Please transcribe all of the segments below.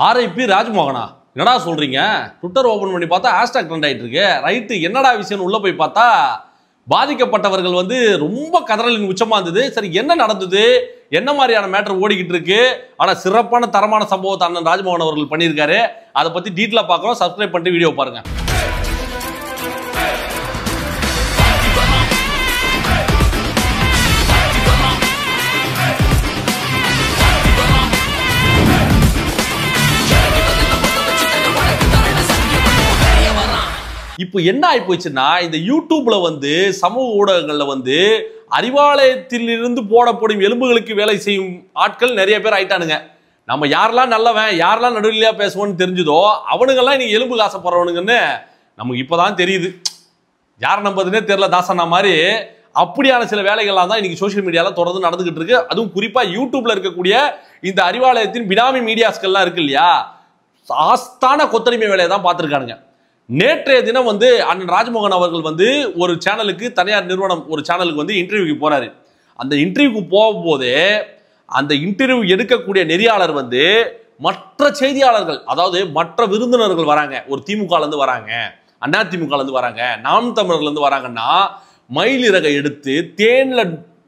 RIP ராஜ்மோகனா என்னடா சொல்றீங்க? Twitter open பண்ணி பார்த்தா ஹேஷ்டாக் ட்ரெண்ட் ஆயிட்டு இருக்கு. ரைட்டு, என்னடா விஷயம் உள்ள போய் பார்த்தா பாதிக்கப்பட்டவர்கள் ரொம்ப கதறலின் உச்சமா இருந்தது. சரி, என்ன நடந்தது, என்ன மாதிரியான மேட்டர் ஓடிக்கிட்டு இருக்கு? ஆனா சிறப்பான தரமான சம்பவத்தை அண்ணன் ராஜ்மோகன் அவர்கள் பண்ணியிருக்காரு. அதை பத்தி டீட்டெயிலா பார்க்கிறோம். சப்ஸ்கிரைப் பண்ணிட்டு வீடியோ பாருங்க. இப்போ என்ன ஆகி போச்சுன்னா, இந்த யூடியூப்ல சமூக ஊடகங்கள்ல அறிவாலயத்தில் இருந்து போடப்படும் எலும்புகளுக்கு வேலை செய்யும் ஆட்கள் நிறைய பேர் ஆயிட்டானுங்க. நம்ம யாரெல்லாம் நல்லவன், யாரெல்லாம் நடுநிலையா பேசுவோன்னு தெரிஞ்சதோ அவனுங்கெல்லாம் இன்னைக்கு எலும்புக்கு ஆசைப்படுறவனுங்கன்னு நமக்கு இப்பதான் தெரியுது. யாரை நம்பதுன்னே தெரியல தாசனா மாதிரி. அப்படியான சில வேலைகள்லாம் தான் இன்னைக்கு சோசியல் மீடியால தொடர்ந்து நடந்துகிட்டு இருக்கு. அதுவும் குறிப்பா யூடியூப்ல இருக்கக்கூடிய இந்த அறிவாலயத்தின் பினாமி மீடியாஸ்கள்லாம் இருக்கு இல்லையா, ஆஸ்தான கொத்தடிமை வேலையை தான் பார்த்துருக்கானுங்க. நேற்றைய தினம் அண்ணன் ராஜ்மோகன் அவர்கள் ஒரு சேனலுக்கு, தனியார் நிறுவனம் ஒரு சேனலுக்கு இன்டர்வியூக்கு போறாரு. அந்த இன்டர்வியூக்கு போகும்போதே அந்த இன்டர்வியூ எடுக்கக்கூடிய நெறியாளர் மற்ற செய்தியாளர்கள், அதாவது மற்ற விருந்தினர்கள் வராங்க, ஒரு திமுக இருந்து வராங்க, அண்ணா திமுக இருந்து வராங்க, நாம் தமிழர்ல இருந்து வராங்கன்னா மயிலிறகை எடுத்து தேன்ல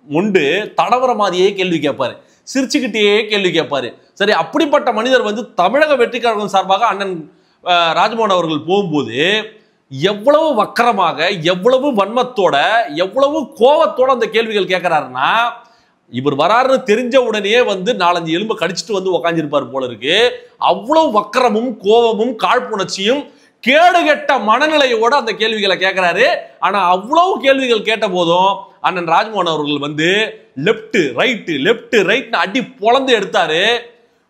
மொண்டு தடவர மாதிரியே கேள்வி கேட்பாரு, சிரிச்சுக்கிட்டே கேள்வி கேட்பாரு. சரி, அப்படிப்பட்ட மனிதர் தமிழக வெற்றி கழகம் சார்பாக அண்ணன் ராஜ்மோகன் அவர்கள் போகும்போது எவ்வளவு வக்கரமாக, எவ்வளவு வன்மத்தோட, எவ்வளவு கோவத்தோட அந்த கேள்விகள் கேட்கிறாருன்னா, இவர் வராருன்னு தெரிஞ்ச உடனே 4-5 எலும்பை கடிச்சிட்டு உக்காஞ்சிருப்பாரு போல இருக்கு. அவ்வளவு வக்கரமும் கோவமும் காழ்ப்புணர்ச்சியும் கேடுகெட்ட மனநிலையோட அந்த கேள்விகளை கேட்கிறாரு. ஆனா அவ்வளவு கேள்விகள் கேட்ட போதும் அண்ணன் ராஜ்மோகன் அவர்கள் லெப்ட் ரைட் அடி பொளந்து எடுத்தாரு.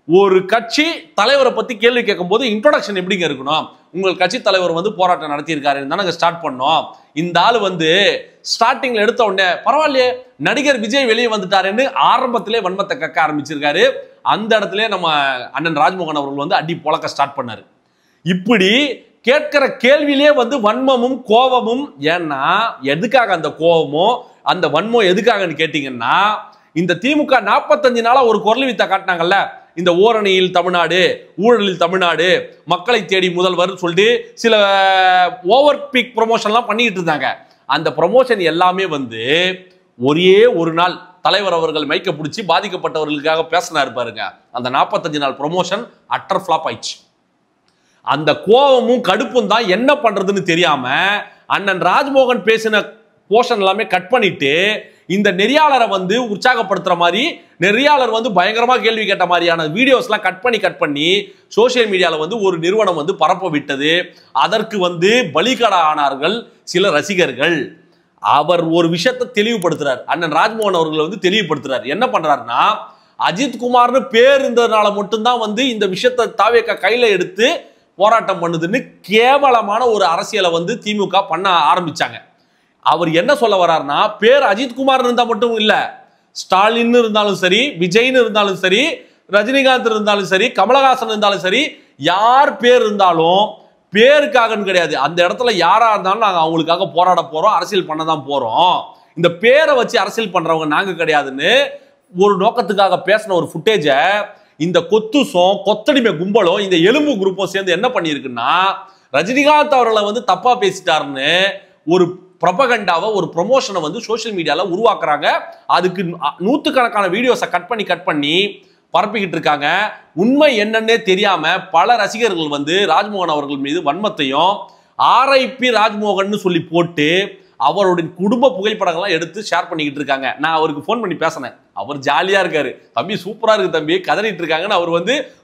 ஒரு கட்சி தலைவரை பத்தி கேள்வி கேட்கும் போது இன்ட்ரோடக்ஷன் எப்படிங்க இருக்கணும்? உங்கள் கட்சி தலைவர் போராட்டம் நடத்தியிருக்காரு, நாங்க ஸ்டார்ட் பண்ணோம். இந்த ஆளு ஸ்டார்டிங்ல எடுத்த உடனே பரவாயில்லையே, நடிகர் விஜய் வெளியே வந்துட்டாருன்னு ஆரம்பத்திலே வன்மத்தை கக்க ஆரம்பிச்சிருக்காரு. அந்த இடத்துல நம்ம அண்ணன் ராஜ்மோகன் அவர்கள் அடி பொளக்க ஸ்டார்ட் பண்ணாரு. இப்படி கேட்கிற கேள்வியிலே வன்மமும் கோபமும். ஏன்னா எதுக்காக அந்த கோபமும் அந்த வன்மம் எதுக்காகன்னு கேட்டீங்கன்னா, இந்த திமுக 45 நாளா ஒரு குரல் வித்த காட்டினாங்கல்ல, இந்த ஓரணியில் தமிழ்நாடு, ஊழலில் தமிழ்நாடு, மக்களை தேடி முதல்வர் சொல்லிட்டு சில ஓவர் பீக் ப்ரொமோஷன்லாம் பண்ணிட்டு இருந்தாங்க. அந்த ப்ரொமோஷன் எல்லாமே ஒரே ஒரு நாள் தலைவர் அவர்கள் மைக்க பிடிச்சி பாதிக்கப்பட்டவர்களுக்காக பேசினாரு பாருங்க, அந்த 45 நாள் ப்ரொமோஷன் அட்டர் ஃபிளாப் ஆயிடுச்சு. அந்த கோபமும் கடுப்பும் தான் என்ன பண்றதுன்னு தெரியாம அண்ணன் ராஜ்மோகன் பேசின போர்ஷன் எல்லாமே கட் பண்ணிட்டு இந்த நெறியாளரை உற்சாகப்படுத்துற மாதிரி, நெறியாளர் பயங்கரமா கேள்வி கேட்ட மாதிரியான வீடியோஸ்லாம் கட் பண்ணி சோசியல் மீடியால ஒரு நிறுவனம் பரப்ப விட்டது. அதற்கு பலிகடா ஆனார்கள் சில ரசிகர்கள். அவர் ஒரு விஷயத்தை தெளிவுபடுத்துறார், அண்ணன் ராஜ்மோகன் அவர்கள் தெளிவுபடுத்துறார். என்ன பண்றாருன்னா, அஜித் குமார்னு பேர் இருந்ததுனால மட்டும்தான் இந்த விஷயத்தை தாவேக கையில எடுத்து போராட்டம் பண்ணுதுன்னு கேவலமான ஒரு அரசியலை திமுக பண்ண ஆரம்பிச்சாங்க. அவர் என்ன சொல்ல வர்றாருன்னா, பேர் அஜித் குமார் இருந்தா மட்டும் இல்ல, ஸ்டாலின் இருந்தாலும் சரி, விஜய்னு இருந்தாலும் சரி, ரஜினிகாந்த் இருந்தாலும் சரி, கமலஹாசன் இருந்தாலும் சரி, யார் பேர் இருந்தாலும் பேருக்காகன்னு கிடையாது. அந்த இடத்துல யாரா இருந்தாலும் நாங்க அவங்களுக்காக போராட போறோம், அரசியல் பண்ண தான் போறோம். இந்த பேரை வச்சு அரசியல் பண்றவங்க நாங்க கிடையாதுன்னு ஒரு நோக்கத்துக்காக பேசின ஒரு ஃபுட்டேஜை இந்த கொத்துசும் கொத்தடிமை கும்பலும் இந்த எலும்பு குரூப்பும் சேர்ந்து என்ன பண்ணிருக்குன்னா, ரஜினிகாந்த் அவர்களை தப்பா பேசிட்டாருன்னு ஒரு ப்ரொபகண்டாவை, ஒரு ப்ரொமோஷனை சோசியல் மீடியால உருவாக்குறாங்க. அதுக்கு நூற்றுக்கணக்கான வீடியோஸை கட் பண்ணி பரப்பிக்கிட்டு இருக்காங்க. உண்மை என்னன்னே தெரியாம பல ரசிகர்கள் ராஜ்மோகன் அவர்கள் மீது வன்மத்தையும் ஆர்ஐபி ராஜ்மோகன் சொல்லி போட்டு அவருடைய குடும்ப புகைப்படங்கள்லாம் எடுத்து ஷேர் பண்ணிக்கிட்டு இருக்காங்க. நான் அவருக்கு ஃபோன் பண்ணி பேசினேன். அவர் ஜாலியா இருக்காரு, தம்பி சூப்பரா இருக்கு தம்பி, கதறிட்டு இருக்காங்கன்னு அவர்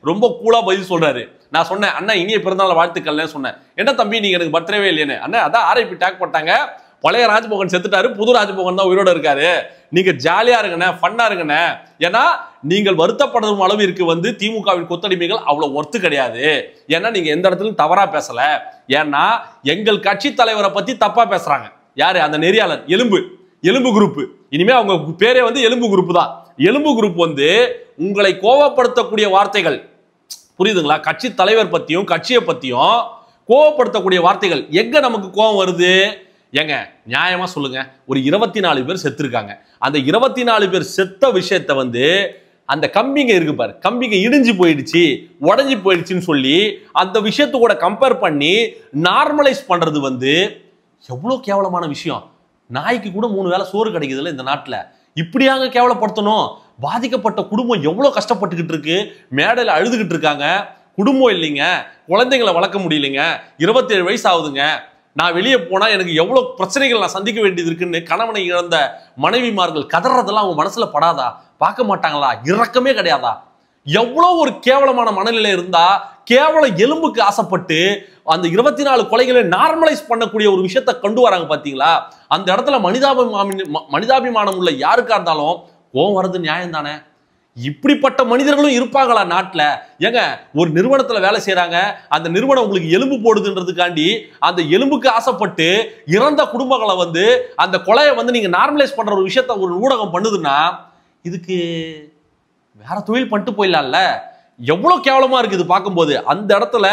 ரொம்ப கூலா பதில் சொல்றாரு. நான் சொன்னேன், அண்ணா இனிய பிறந்தநாள் வாழ்த்துக்கள்னு சொன்னேன். என்ன தம்பி நீங்க எனக்கு பர்த்டேவே இல்லையேன்னு. அண்ணா அதான் ஆர்ஐபி டேக் போட்டாங்க, பழைய ராஜ்மோகன் செத்துட்டாரு, புது ராஜ்மோகன் தான் உயிரோட இருக்காரு, நீங்க ஜாலியா இருங்கண்ணே, ஃபன்னா இருங்கண்ணே. ஏன்னா நீங்கள் வருத்தப்படும் அளவிற்கு திமுகவின் கொத்தடிமைகள் அவ்வளவு ஒர்த்து கிடையாது. ஏன்னா நீங்க எந்த இடத்துலயும் தவறா பேசல. ஏன்னா எங்கள் கட்சி தலைவரை பத்தி தப்பா பேசுறாங்க. யாரு? அந்த நெறியாளர் எலும்பு குரூப். இனிமே அவங்க பேரே எலும்பு குரூப் தான். எலும்பு குரூப் உங்களை கோபப்படுத்தக்கூடிய வார்த்தைகள், புரியுதுங்களா? கட்சி தலைவர் பத்தியும் கட்சியை பத்தியும் கோபப்படுத்தக்கூடிய வார்த்தைகள். எங்க நமக்கு கோபம் வருது? ஏங்க நியாயமா சொல்லுங்க, ஒரு 24 பேர் செத்துருக்காங்க. அந்த 24 பேர் செத்த விஷயத்தை அந்த கம்பிங்க இருக்கு பாரு, கம்பிங்க இடிஞ்சு போயிடுச்சு, உடஞ்சி போயிடுச்சுன்னு சொல்லி அந்த விஷயத்து கூட கம்பேர் பண்ணி நார்மலைஸ் பண்றது வந்து எவ்வளவு கேவலமான விஷயம். நாய்க்கு கூட 3 வேளை சோறு கிடைக்குதுல்ல இந்த நாட்டுல. இப்படியாங்க கேவலப்படுத்தணும்? பாதிக்கப்பட்ட குடும்பம் எவ்வளவு கஷ்டப்பட்டுக்கிட்டு இருக்கு, மேடையில அழுதுகிட்டு இருக்காங்க. குடும்பம் இல்லைங்க, குழந்தைங்களை வளர்க்க முடியலைங்க, 27 வயசு ஆகுதுங்க, நான் வெளியே போனா எனக்கு எவ்வளவு பிரச்சனைகள் நான் சந்திக்க வேண்டியது இருக்குன்னு கணவனை இழந்த மனைவிமார்கள் கதறதெல்லாம் அவங்க மனசுல படாதா? பார்க்க மாட்டாங்களா? இரக்கமே கிடையாதா? எவ்வளவு ஒரு கேவலமான மனநிலை இருந்தா கேவல எலும்புக்கு ஆசைப்பட்டு அந்த 24 கொலைகளை நார்மலைஸ் பண்ணக்கூடிய ஒரு விஷயத்தை கொண்டு வராங்க பாத்தீங்களா? அந்த இடத்துல மனிதாபிமானம் உள்ள யாருக்கா இருந்தாலும் கோவம் வர்றது நியாயம் தானே. இப்படிப்பட்ட மனிதர்களும் இருப்பாங்களா நாட்டுல? ஏங்க, ஒரு நிறுவனத்துல வேலை செய்யறாங்க, அந்த நிறுவனம் உங்களுக்கு எலும்பு போடுதுன்றதுக்காண்டி அந்த எலும்புக்கு ஆசைப்பட்டு இறந்த குடும்பங்களை வந்து அந்த கொலையை வந்து நீங்க நார்மலைஸ் பண்ற ஒரு விஷயத்த ஒரு ஊடகம் பண்ணுதுன்னா இதுக்கு வேற தொழில் பண்ணிட்டு போயிடலாம்ல. எவ்வளவு கேவலமா இருக்குது பார்க்கும்போது. அந்த இடத்துல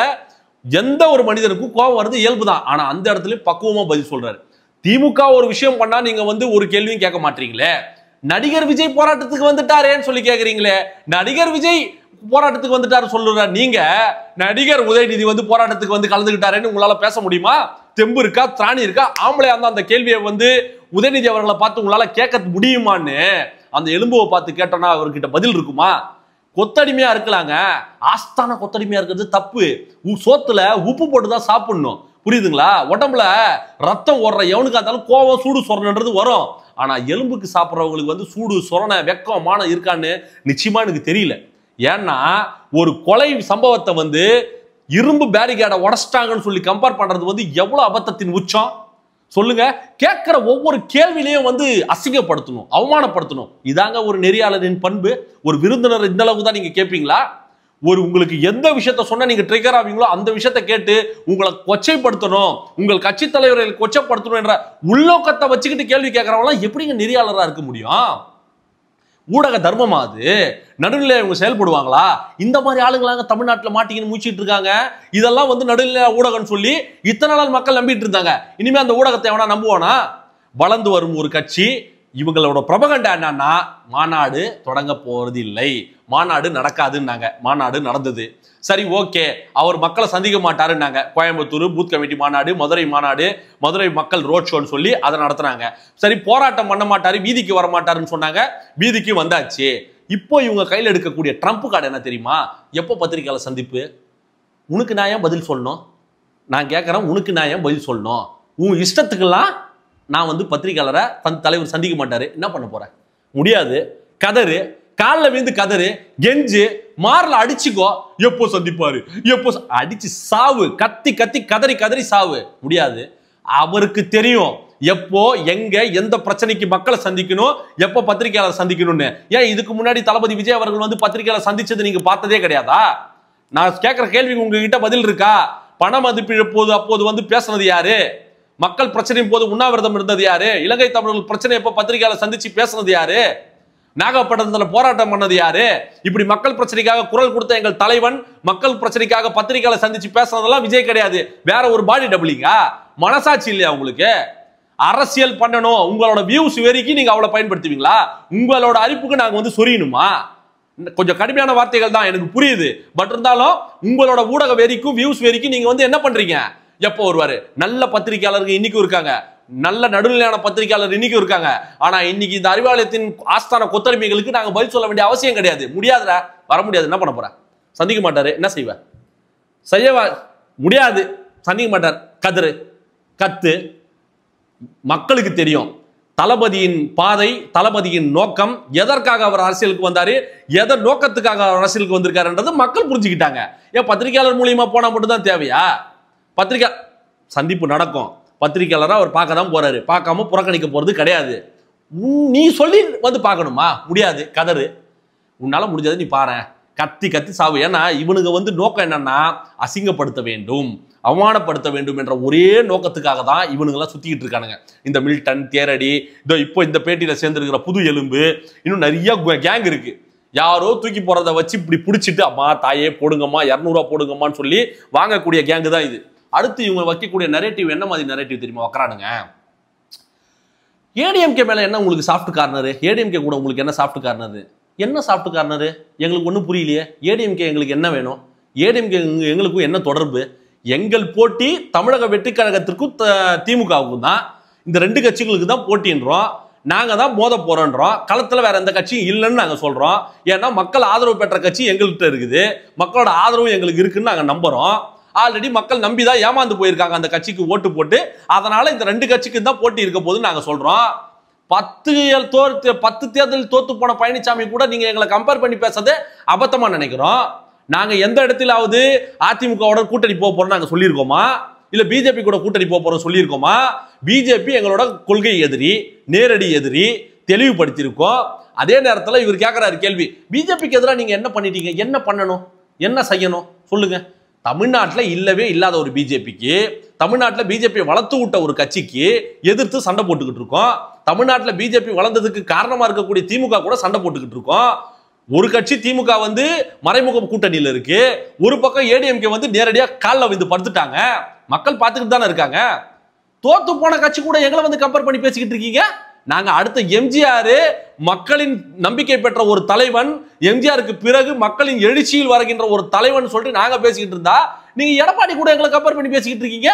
எந்த ஒரு மனிதனுக்கும் கோபம் வருது இயல்புதான். ஆனா அந்த இடத்துல பக்குவமா பதில் சொல்றாரு. திமுக ஒரு விஷயம் பண்ணா நீங்க வந்து ஒரு கேள்வியும் கேட்க மாட்டீங்களே. நடிகர் விஜய் போராட்டத்துக்கு வந்துட்டாரேன்னு சொல்லி கேக்குறீங்களே. நடிகர் விஜய் போராட்டத்துக்கு வந்துட்டாரு சொல்லுற நீங்க, நடிகர் உதயநிதி வந்து போராட்டத்துக்கு வந்து கலந்துகிட்டாருன்னு உங்களால பேச முடியுமா? தெம்பு இருக்கா, திராணி இருக்கா? ஆம்பளையா இருந்தா அந்த கேள்வியை வந்து உதயநிதி அவர்களை பார்த்து உங்களால கேட்க முடியுமான்னு அந்த எலும்புவை பார்த்து கேட்டோம்னா அவர்கிட்ட பதில் இருக்குமா? கொத்தடிமையா இருக்கலாங்க, ஆஸ்தான கொத்தடிமையா இருக்கிறது தப்பு. சோத்துல உப்பு போட்டுதான் சாப்பிடணும், புரியுதுங்களா? உடம்புல ரத்தம் ஓடுற எவனுக்கா இருந்தாலும் கோவம் சூடு சொரணன்றது வரும். ஆனா எலும்புக்கு சாப்பிட்றவங்களுக்கு வந்து சூடு சொரண வெக்கம் மானம் இருக்கான்னு நிச்சயமா எனக்கு தெரியல. ஏன்னா ஒரு கொலை சம்பவத்தை வந்து இரும்பு பேரிகேடை உடச்சிட்டாங்கன்னு சொல்லி கம்பேர் பண்றது வந்து எவ்வளவு அபத்தத்தின் உச்சம் சொல்லுங்க. கேட்கிற ஒவ்வொரு கேள்வியிலையும் வந்து அசிங்கப்படுத்தணும், அவமானப்படுத்தணும். இதாங்க ஒரு நெறியாளரின் பண்பு. ஒரு விருந்தினர் இந்த அளவுக்கு தான் நீங்க கேட்பீங்களா? ஒரு உங்களுக்கு எந்த விஷயத்த சொன்னா நீங்க ட்ரிகர் ஆவீங்களோ அந்த விஷயத்தை கேட்டு உங்களை கொச்சைப்படுத்தணும், உங்கள் கட்சி தலைவர்களை கொச்சைப்படுத்தணும் என்ற உள்நோக்கத்தை வச்சுக்கிட்டு கேள்வி கேட்கறவங்க எப்படிங்க நெறியாளராக இருக்க முடியும்? ஊடக தர்மமா அது? நடுநிலை இவங்க செயல்படுவாங்களா? இந்த மாதிரி ஆளுங்களாங்க தமிழ்நாட்டில் மாட்டிக்கின்னு மூச்சிட்டு இருக்காங்க. இதெல்லாம் வந்து நடுநிலை ஊடகம்னு சொல்லி இத்தனை நாள் மக்கள் நம்பிட்டு இருந்தாங்க. இனிமே அந்த ஊடகத்தை எவனா நம்புவானா? வளர்ந்து வரும் ஒரு கட்சி இவங்களோட பிரபகண்டா என்னன்னா மாநாடு தொடங்க போறது இல்லை, மாநாடு நடக்காதுன்னாங்க. மாநாடு நடந்தது, சரி ஓகே. அவர் மக்களை சந்திக்க மாட்டாருன்னாங்க. கோயம்புத்தூர் பூத் கமிட்டி மாநாடு, மதுரை மாநாடு, மதுரை மக்கள் ரோட் ஷோன்னு சொல்லி அதை நடத்துனாங்க. சரி, போராட்டம் பண்ண மாட்டாரு, வீதிக்கு வர மாட்டாருன்னு சொன்னாங்க. வீதிக்கு வந்தாச்சு. இப்போ இவங்க கையில் எடுக்கக்கூடிய ட்ரம்ப் கார்டு என்ன தெரியுமா? எப்போ பத்திரிகையாளர் சந்திப்பு? உனக்கு நான் ஏன் பதில் சொல்லணும்? நான் கேட்கறேன், உனக்கு நான் ஏன் பதில் சொல்லணும்? உன் இஷ்டத்துக்கெல்லாம் நான் வந்து பத்திரிகையாளரை தலைவர் சந்திக்க மாட்டாரு, என்ன பண்ண போறேன்? முடியாது. கதறு, காலில் விழுந்து கதறு, கெஞ்சு, மார்ல அடிச்சுக்கோ. எப்போ சந்திப்பாரு? எப்போ அடிச்சு சாவு, கத்தி கத்தி கதறி கதறி சாவு. முடியாது. அவருக்கு தெரியும் எப்போ எங்க எந்த பிரச்சனைக்கு மக்களை சந்திக்கணும், எப்போ பத்திரிகையாளர் சந்திக்கணும்னு. ஏன் இதுக்கு முன்னாடி தளபதி விஜய் அவர்கள் வந்து பத்திரிகையாளர் சந்திச்சது நீங்க பார்த்ததே கிடையாதா? நான் கேட்கிற கேள்விக்கு உங்ககிட்ட பதில் இருக்கா? பண மதிப்பிழப்போது அப்போது வந்து பேசுனது யாரு? மக்கள் பிரச்சனையும் போது உண்ணாவிரதம் இருந்தது யாரு? இலங்கை தமிழர்கள் பிரச்சனை எப்போ பத்திரிகையாளர் சந்திச்சு பேசுனது யாரு? நாகப்பட்டினத்துல போராட்டம் பண்ணது யாரு? இப்படி மக்கள் பிரச்சனைக்காக குரல் கொடுத்த எங்கள் தலைவன் மக்கள் பிரச்சனைக்காக பத்திரிகையாளர் சந்திச்சு பேசுனதெல்லாம் விஜய் கிடையாது, வேற ஒரு பாடி டபுளிங்கா? மனசாட்சி இல்லையா உங்களுக்கு? அரசியல் பண்ணணும், உங்களோட வியூஸ் வரைக்கும் நீங்க அவளை பயன்படுத்துவீங்களா? உங்களோட அரிப்புக்கு நாங்க வந்து சொரியணுமா? கொஞ்சம் கடுமையான வார்த்தைகள் தான் எனக்கு புரியுது. பட் இருந்தாலும் உங்களோட ஊடக வெறிக்கும் வியூஸ் வெறிக்கும் நீங்க வந்து என்ன பண்றீங்க? எப்போ வருவாரு? நல்ல பத்திரிகையாளர்கள் இன்னைக்கும் இருக்காங்க, நல்ல நடுநிலையான பத்திரிகையாளர் இன்னைக்கும் இருக்காங்க. ஆனா இன்னைக்கு இந்த அறிவாலயத்தின் ஆஸ்தான கொத்தடிமைகளுக்கு நாங்க பதில் சொல்ல வேண்டிய அவசியம் கிடையாது. முடியாதுடா, வர முடியாது. என்ன பண்ண போற? சந்திக்க மாட்டாரு, என்ன செய்வ? செய்யவா முடியாது, சந்திக்க மாட்டார். கதிரு கத்து. மக்களுக்கு தெரியும் தளபதியின் பாதை, தளபதியின் நோக்கம், எதற்காக அவர் அரசியலுக்கு வந்தாரு, எதை நோக்கத்துக்காக அவர் அரசியலுக்கு வந்திருக்காருன்றது மக்கள் புரிஞ்சுக்கிட்டாங்க. ஏன் பத்திரிகையாளர் மூலியமா போனா மட்டும் தான் தேவையா? பத்திரிகை சந்திப்பு நடக்கும், பத்திரிகையாளராக அவர் பார்க்க தான் போறாரு, பார்க்காம புறக்கணிக்க போறது கிடையாது. நீ சொல்லி வந்து பார்க்கணுமா? முடியாது. கதறு, உன்னால முடிஞ்சது நீ பாரு, கத்தி கத்தி சாவு. ஏன்னா இவனுங்க வந்து நோக்கம் என்னன்னா அசிங்கப்படுத்த வேண்டும், அவமானப்படுத்த வேண்டும் என்ற ஒரே நோக்கத்துக்காக தான் இவனுங்கெல்லாம் சுத்திக்கிட்டு இருக்கானுங்க. இந்த மில்டன், தேரடி, இதோ இப்போ இந்த பேட்டியில சேர்ந்துருக்கிற புது எலும்பு, இன்னும் நிறைய கேங் இருக்கு. யாரோ தூக்கி போறதை வச்சு இப்படி பிடிச்சிட்டு அம்மா தாயே போடுங்கம்மா 200 ரூபா போடுங்கம்மான்னு சொல்லி வாங்கக்கூடிய கேங்கு தான் இது. அடுத்து இவங்க வைக்கக்கூடிய நரேட்டிவ் என்ன மாதிரி நரேட்டிவ் தெரியுமா வைக்கிறானுங்க? ஏடிஎம்கே மேல என்ன உங்களுக்கு சாஃப்ட் கார்னர்? ஏடிஎம்கே கூட உங்களுக்கு என்ன சாஃப்ட் கார்னர்? என்ன சாப்பிட்டு காரணரு எங்களுக்கு ஒன்றும் புரியலையே. ஏடிஎம்கே எங்களுக்கு என்ன வேணும்? ஏடிஎம்கே எங்களுக்கும் என்ன தொடர்பு? எங்கள் போட்டி தமிழக வெற்றி கழகத்திற்கும் திமுகவுக்கும் தான். இந்த ரெண்டு கட்சிகளுக்கு தான் போட்டின்றோம். நாங்கள் தான் மோத போறோன்றோம். களத்தில் வேற எந்த கட்சியும் இல்லைன்னு நாங்கள் சொல்றோம். ஏன்னா மக்கள் ஆதரவு பெற்ற கட்சி எங்கள்கிட்ட இருக்குது, மக்களோட ஆதரவு எங்களுக்கு இருக்குன்னு நாங்கள் நம்புறோம். ஆல்ரெடி மக்கள் நம்பி தான் ஏமாந்து போயிருக்காங்க அந்த கட்சிக்கு ஓட்டு போட்டு. அதனால இந்த ரெண்டு கட்சிக்கு தான் போட்டி இருக்க போதுன்னு நாங்கள் சொல்றோம். 10 தேர்தல் தோத்து போன பழனிசாமி கூட நீங்க எங்களை கம்பேர் பண்ணி பேசுறது அபத்தமா நினைக்கிறோம். நாங்க எந்த இடத்திலாவது அதிமுகவோட கூட்டணி போக போறோம் நாங்க சொல்லியிருக்கோமா? இல்ல பிஜேபி கூட கூட்டணி போக போறோம் சொல்லியிருக்கோமா? பிஜேபி எங்களோட கொள்கை எதிரி, நேரடி எதிரி, தெளிவுபடுத்தியிருக்கோம். அதே நேரத்தில் இவர் கேட்கிறாரு கேள்வி, பிஜேபிக்கு எதிராக நீங்க என்ன பண்ணிட்டீங்க, என்ன பண்ணணும், என்ன செய்யணும் சொல்லுங்க. தமிழ்நாட்டில் இல்லவே இல்லாத ஒரு பிஜேபிக்கு, தமிழ்நாட்டில் பிஜேபி வளர்த்து விட்ட ஒரு கட்சிக்கு எதிர்த்து சண்டை போட்டுக்கிட்டு இருக்கோம். தமிழ்நாட்டில் பிஜேபி வளர்ந்ததுக்கு காரணமா இருக்கக்கூடிய திமுக கூட சண்டை போட்டுக்கிட்டு இருக்கோம். ஒரு கட்சி திமுக வந்து மறைமுக கூட்டணியில் இருக்கு, ஒரு பக்கம் ஏடிஎம்கே வந்து நேரடியா காலில் வந்து படுத்துட்டாங்க. மக்கள் பார்த்துக்கிட்டு தானே இருக்காங்க. தோத்து போன கட்சி கூட எங்களை வந்து கம்பேர் பண்ணி பேசிக்கிட்டு இருக்கீங்க. நாங்க அடுத்த எம்ஜிஆர் மக்களின் நம்பிக்கை பெற்ற ஒரு தலைவன், எம்ஜிஆருக்கு பிறகு மக்களின் எழுச்சியில் வருகின்ற ஒரு தலைவன் சொல்லிட்டு நாங்க பேசிக்கிட்டு இருந்தா நீங்க எடப்பாடி கூட எங்களை கம்பேர் பண்ணி பேசிக்கிட்டு இருக்கீங்க.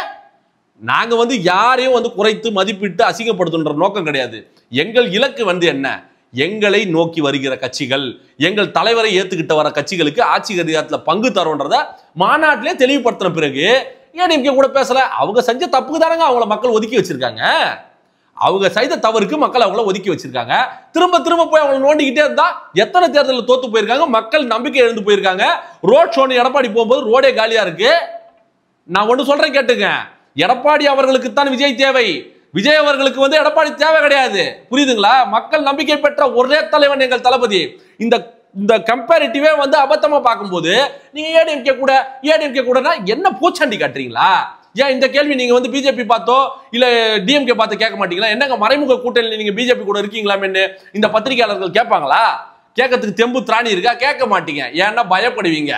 நாங்க வந்து யாரையும் வந்து குறைத்து மதிப்பிட்டு அசிங்கப்படுத்துன்ற நோக்கம் கிடையாது. எங்கள் இலக்கு வந்து என்ன, எங்களை நோக்கி வருகிற கட்சிகள், எங்கள் தலைவரை ஏத்துக்கிட்ட வர கட்சிகளுக்கு ஆட்சி அதிகாரத்தில் பங்கு தரோன்றத மாநாட்டிலே தெளிவுபடுத்தின பிறகு ஏடிஎம்கே கூட பேசல. அவங்க செஞ்ச தப்புக்கு தானங்க அவங்கள மக்கள் ஒதுக்கி வச்சிருக்காங்க. அவங்க செய்த தவறுக்கு மக்கள் அவங்கள ஒதுக்கி வச்சிருக்காங்க. திரும்ப திரும்ப போய் அவங்களை நோண்டிக்கிட்டே இருந்தா எத்தனை தேர்தலில் தோத்து போயிருக்காங்க, மக்கள் நம்பிக்கை எழுந்து போயிருக்காங்க. ரோட் ஷோன்னு எடப்பாடி போகும்போது ரோடே காலியா இருக்கு. நான் ஒன்று சொல்றேன் கேட்டுங்க, எடப்பாடி அவர்களுக்கு தான் விஜய் தேவை, விஜய் அவர்களுக்கு வந்து எடப்பாடி தேவை கிடையாது. புரியுதுங்களா? மக்கள் நம்பிக்கை பெற்ற ஒரே தலைவன் எங்கள் தளபதி. இந்த கம்பேரிட்டிவே வந்து அபத்தமா பார்க்கும்போது நீங்க ஏடிஎம்கே கூடனா என்ன பூச்சாண்டி காட்டுறீங்களா? ஏன் இந்த கேள்வி நீங்க வந்து பிஜேபி பார்த்தோ இல்ல டிஎம்கே பார்த்து கேட்க மாட்டீங்களா? என்னங்க மறைமுக கூட்டணியில் நீங்க பிஜேபி கூட இருக்கீங்களான்னு இந்த பத்திரிகையாளர்கள் கேட்பாங்களா? கேட்கறதுக்கு தெம்பு திராணி இருக்கா? கேட்க மாட்டீங்க. ஏன்னா பயப்படுவீங்க.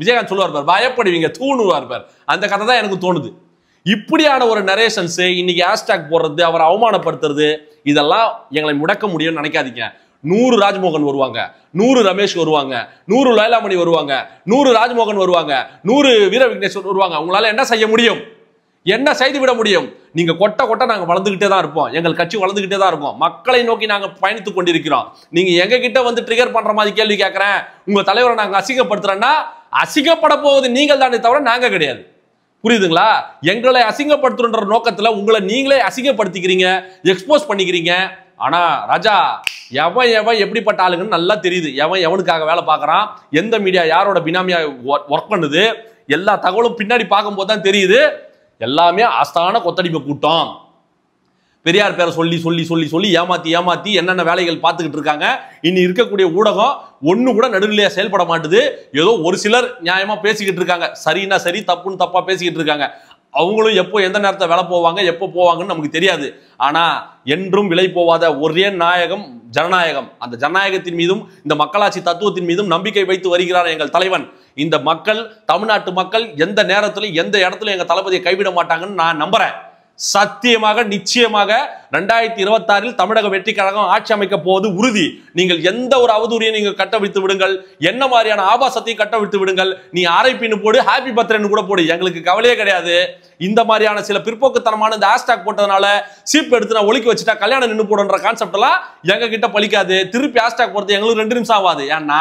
விஜயகாந்த் சொல்லுவார் பார், பயப்படுவீங்க, தூணுவார் பார். அந்த கதை தான் எனக்கு தோணுது. இப்படியான ஒரு நரேஷன்ஸ், இன்னைக்கு ஹேஷ்டாக் போடுறது, அவரை அவமானப்படுத்துறது, இதெல்லாம் எங்களை முடக்க முடியும்னு நினைக்காதீங்க. 100 ராஜ்மோகன் வருவாங்க, 100 ரமேஷ் வருவாங்க, 100 லைலாமணி வருவாங்க, 100 ராஜ்மோகன் வருவாங்க, 100 வீர விக்னேஸ்வர் வருவாங்க. உங்களால என்ன செய்ய முடியும்? என்ன செய்து விட முடியும்? நீங்க கொட்ட நாங்க வளர்ந்துகிட்டே தான் இருப்போம். எங்கள் கட்சி வளர்ந்துகிட்டே தான் இருக்கும். மக்களை நோக்கி நாங்க பயணித்துக் கொண்டிருக்கிறோம். நீங்க எங்க கிட்ட வந்து ட்ரிகர் பண்ற மாதிரி கேள்வி கேட்கிறேன், உங்க தலைவரை நாங்க அசிங்கப்படுத்துறேன்னா அசிங்கப்பட போவது நீங்கள் தானே தவிர நாங்க கிடையாது. புரியுதுங்களா? எங்களை அசிங்கப்படுத்துற நோக்கத்துல உங்களை நீங்களே அசிங்கப்படுத்திக்கிறீங்க, எக்ஸ்போஸ் பண்ணிக்கிறீங்க. ஆனா ராஜா, எவன் எப்படிப்பட்ட ஆளுங்கன்னு நல்லா தெரியுது. எவனுக்காக வேலை பார்க்கறான், எந்த மீடியா யாரோட பினாமியா ஒர்க் பண்ணுது, எல்லா தகவலும் பின்னாடி பார்க்கும்போது தான் தெரியுது. எல்லாமே ஆஸ்தான கொத்தடிமை கூட்டம். பெரியார் பேரை சொல்லி சொல்லி சொல்லி சொல்லி ஏமாத்தி என்னென்ன வேலைகள் பார்த்துக்கிட்டு இருக்காங்க. இனி இருக்கக்கூடிய ஊடகம் ஒண்ணு கூட நடுநிலையா செயல்பட மாட்டுது. ஏதோ ஒரு சிலர் நியாயமா பேசிக்கிட்டு இருக்காங்க, சரின்னா சரி, தப்புன்னு தப்பா பேசிக்கிட்டு இருக்காங்க. அவங்களும் எப்போ எந்த நேரத்தை வேலை போவாங்க, எப்போ போவாங்கன்னு நமக்கு தெரியாது. ஆனா என்றும் விலை போவாத ஒரே நாயகம் ஜனநாயகம். அந்த ஜனநாயகத்தின் மீதும் இந்த மக்களாட்சி தத்துவத்தின் மீதும் நம்பிக்கை வைத்து வருகிறார் எங்கள் தலைவன். இந்த மக்கள், தமிழ்நாட்டு மக்கள் எந்த நேரத்திலும் எந்த இடத்துல எங்க தளபதியை கைவிட மாட்டாங்கன்னு நான் நம்புறேன். சத்தியமாக நிச்சயமாக 2026 தமிழக வெற்றி கழகம் ஆட்சி அமைக்க போவது உறுதி. நீங்கள் எந்த ஒரு அவதூறையும் நீங்க கட்டவிழ்த்து விடுங்கள், என்ன மாதிரியான ஆபாசத்தையும் கட்டவிழ்த்து விடுங்கள். நீ ஆர்ஐபின்னு போடு, ஹாப்பி பர்த்டேன்னு கூட போடு, எங்களுக்கு கவலையே கிடையாது. இந்த மாதிரியான சில பிற்போக்குத்தனமான இந்த ஹேஷ்டாக் போட்டதுனால சீப் எடுத்து நான் ஒலிக்க வச்சுட்டா கல்யாணம் நின்று போடுன்ற கான்செப்ட் எல்லாம் எங்க கிட்ட பலிக்காது. திருப்பி ஹேஷ்டாக் போடுறது எங்களுக்கு 2 நிமிஷம் ஆகாது. ஏன்னா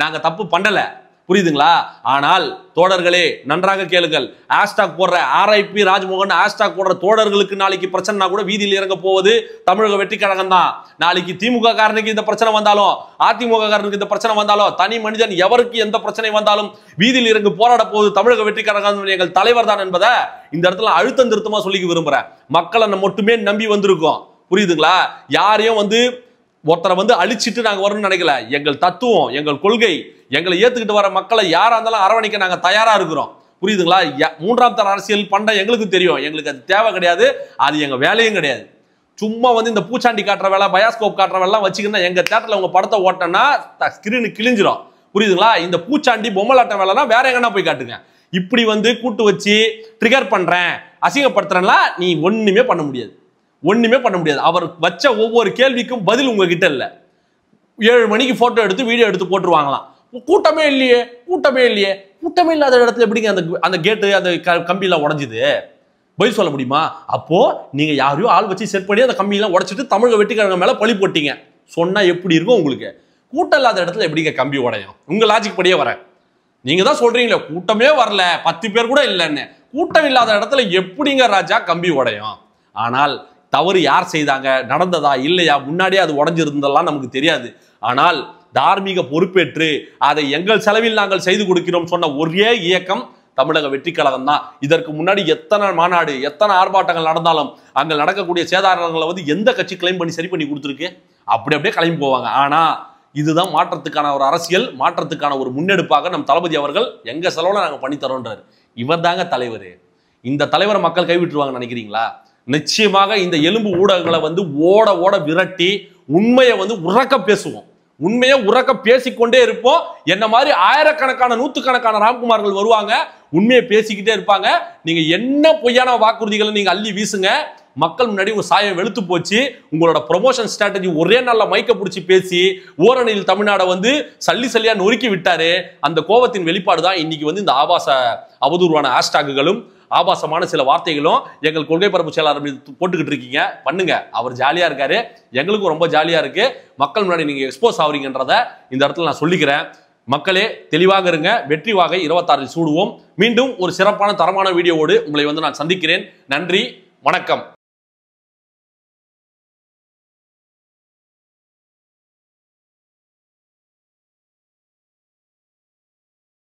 நாங்க தப்பு பண்ணல. புரியுதுங்களா? ஆனால் தோழர்களே நன்றாக கேளுங்கள். ஹேஷ்டாக் போடுற ஆர்ஐபி ராஜ்மோகன் ஹேஷ்டாக் போடுற தோழர்களுக்கு நாளைக்கு பிரச்சனைனா கூட வீதியில் இறங்க போவது தமிழக வெற்றி கழகம் தான். நாளைக்கு திமுக காரனுக்கு இந்த பிரச்சனை வந்தாலும், அதிமுக காரனுக்கு இந்த பிரச்சனை வந்தாலும், தனி மனிதன் எவருக்கு எந்த பிரச்சனை வந்தாலும் வீதியில் இறங்கி போராட போவது தமிழக வெற்றி கழகம் எங்கள் தலைவர் தான் என்பதை இந்த இடத்துல அழுத்தம் திருத்தமா சொல்லிக்க விரும்புறேன். மக்களை மட்டுமே நம்பி வந்திருக்கோம். புரியுதுங்களா? யாரையும் வந்து ஒருத்தரை வந்து அழிச்சிட்டு நாங்க வரணும்னு நினைக்கல. எங்கள் தத்துவம், எங்கள் கொள்கை, எங்களை ஏத்துக்கிட்டு வர மக்களை யாரா இருந்தாலும் அரவணைக்க நாங்க தயாரா இருக்கிறோம். புரியுதுங்களா? 3ஆம் தர அரசியல் பண்ண எங்களுக்கு தெரியும். எங்களுக்கு அது தேவை கிடையாது, அது எங்க வேலையும் கிடையாது. சும்மா வந்து இந்த பூச்சாண்டி காட்டுற வேலை, பயாஸ்கோப் காட்டுற வேலை வச்சுக்கின்னா எங்க தியேட்டர்ல உங்க படத்தை ஓட்டனா ஸ்கிரீனு கிழிஞ்சிரும். புரியுதுங்களா? இந்த பூச்சாண்டி பொம்மலாட்ட வேலைனா வேற எங்கன்னா போய் காட்டுங்க. இப்படி வந்து கூட்டு வச்சு ட்ரிகர் பண்றேன், அசிங்கப்படுத்துறேன்னா நீ ஒண்ணுமே பண்ண முடியாது. அவர் வச்ச ஒவ்வொரு கேள்விக்கும் பதில் உங்ககிட்ட இல்ல. 7 மணிக்கு போட்டோ எடுத்து வீடியோ எடுத்து போட்டுருவாங்களாம். கூட்டமே இல்லையே, கூட்டமே இல்லையே. கூட்டமே இல்லாத இடத்துல எப்படிங்க அந்த கேட்டு அந்த கம்பியெல்லாம் உடஞ்சுது? பதில் சொல்ல முடியுமா? அப்போ நீங்க யாரையும் ஆள் வச்சு செட் பண்ணி அந்த கம்பியெல்லாம் உடைச்சிட்டு தமிழக வெட்டிக்காரங்க மேல பழி போட்டீங்க. சொன்னா எப்படி இருக்கும் உங்களுக்கு? கூட்டம் இல்லாத இடத்துல எப்படிங்க கம்பி உடையும்? உங்க லாஜிக் படியே வரேன். நீங்க தான் சொல்றீங்களே கூட்டமே வரல, 10 பேர் கூட இல்லைன்னு. கூட்டம் இல்லாத இடத்துல எப்படிங்க ராஜா கம்பி உடையும்? ஆனால் தவறு யார் செய்தாங்க, நடந்ததா இல்லையா, முன்னாடியே அது உடஞ்சிருந்தெல்லாம் நமக்கு தெரியாது. ஆனால் தார்மீக பொறுப்பேற்று அதை எங்கள் செலவில் நாங்கள் செய்து கொடுக்கிறோம் சொன்ன ஒரே இயக்கம் தமிழக வெற்றி கழகம் தான். இதற்கு முன்னாடி எத்தனை மாநாடு, எத்தனை ஆர்ப்பாட்டங்கள் நடந்தாலும் அங்க நடக்கக்கூடிய சேதாரங்களை வந்து எந்த கட்சி கிளைம் பண்ணி சரி பண்ணி கொடுத்துருக்கு? அப்படியே கிளம்பி போவாங்க. ஆனா இதுதான் மாற்றத்துக்கான ஒரு அரசியல், மாற்றத்துக்கான ஒரு முன்னெடுப்பாக நம் தளபதி அவர்கள் எங்க செலவுல நாங்க பண்ணி தரோன்றாரு. இவர் தாங்க தலைவர். இந்த தலைவரை மக்கள் கைவிட்டுருவாங்க நினைக்கிறீங்களா? நிச்சயமாக இந்த எலும்பு ஊடகங்களை வந்து ஓட ஓட விரட்டி உண்மையை வந்து உறக்க பேசுவோம். உண்மையை உறக்க பேசிக்கொண்டே இருப்போம். என்ன மாதிரி ஆயிரக்கணக்கான நூற்றுக்கணக்கான ராம்குமார்கள் வருவாங்க, உண்மையை பேசிக்கிட்டே இருப்பாங்க. நீங்க என்ன பொய்யான வாக்குறுதிகளை நீங்க அள்ளி வீசுங்க, மக்கள் முன்னாடி உங்க சாயம் வெளுத்து போச்சு. உங்களோட ப்ரொமோஷன் ஸ்ட்ராட்டஜி ஒரே நாள்ல மைக்க பிடிச்சி பேசி ஓரணியில் தமிழ்நாடை வந்து சல்லியா நொறுக்கி விட்டாரு. அந்த கோபத்தின் வெளிப்பாடு தான் இன்னைக்கு வந்து இந்த ஆபாச அவதூறான ஹேஷ்டாகுகளும் ஆபாசமான சில வார்த்தைகளும் எங்கள் கொள்கை பரப்பு செயலாளர் போட்டுக்கிட்டு இருக்கீங்க. பண்ணுங்க, அவர் ஜாலியா இருக்காரு, எங்களுக்கும் ரொம்ப ஜாலியா இருக்கு. மக்கள் முன்னாடி நீங்க எக்ஸ்போஸ் ஆகுறீங்கன்றத இந்த இடத்துல நான் சொல்லிக்கிறேன். மக்களே தெளிவாக இருங்க. வெற்றி வாகை 26 சூடுவோம். மீண்டும் ஒரு சிறப்பான தரமான வீடியோவோடு உங்களை வந்து நான் சந்திக்கிறேன். நன்றி, வணக்கம்.